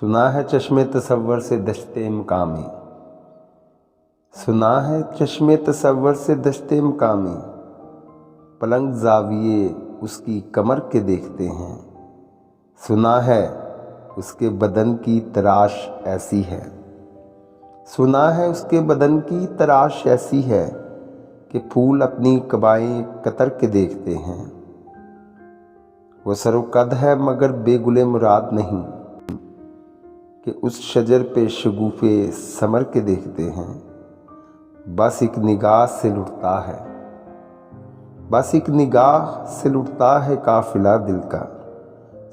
سنا ہے چشم تصور سے دشت مقامی، سنا ہے چشم تصور سے دشت مقامی، پلنگ زاویے اس کی کمر کے دیکھتے ہیں۔ سنا ہے اس کے بدن کی تراش ایسی ہے، سنا ہے اس کے بدن کی تراش ایسی ہے کہ پھول اپنی قبائیں کتر کے دیکھتے ہیں۔ وہ سر و قد ہے مگر بے گل مراد نہیں کہ اس شجر پہ شگوفے ثمر کے دیکھتے ہیں۔ بس ایک نگاہ سے لٹتا ہے، بس ایک نگاہ سے لٹتا ہے قافلہ دل کا،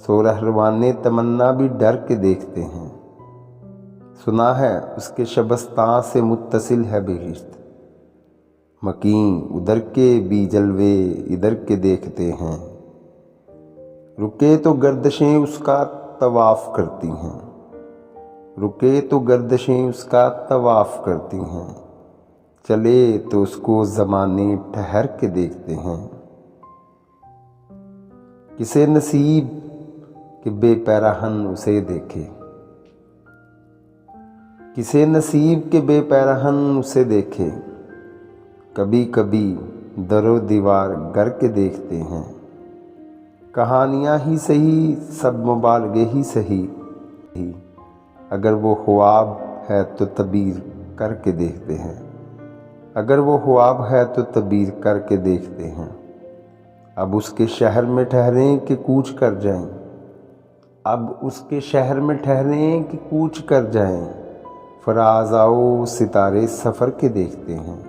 سو رہروان تمنا بھی ڈر کے دیکھتے ہیں۔ سنا ہے اس کے شبستان سے متصل ہے بہشت، مکین ادھر کے بھی جلوے ادھر کے دیکھتے ہیں۔ رکے تو گردشیں اس کا طواف کرتی ہیں، رکے تو گردشیں اس کا طواف کرتی ہیں، چلے تو اس کو زمانے ٹھہر کے دیکھتے ہیں۔ کسے نصیب کہ بے پیراہن اسے دیکھے، کسے نصیب کہ بے پیراہن اسے دیکھے، کبھی کبھی در و دیوار گر کے دیکھتے ہیں۔ کہانیاں ہی سہی سب مبالغے ہی سہی، اگر وہ خواب ہے تو تعبیر کر کے دیکھتے ہیں، اگر وہ خواب ہے تو تعبیر کر کے دیکھتے ہیں۔ اب اس کے شہر میں ٹھہریں کہ کوچ کر جائیں، اب اس کے شہر میں ٹھہریں کہ کوچ کر جائیں، فراز آؤ ستارے سفر کے دیکھتے ہیں۔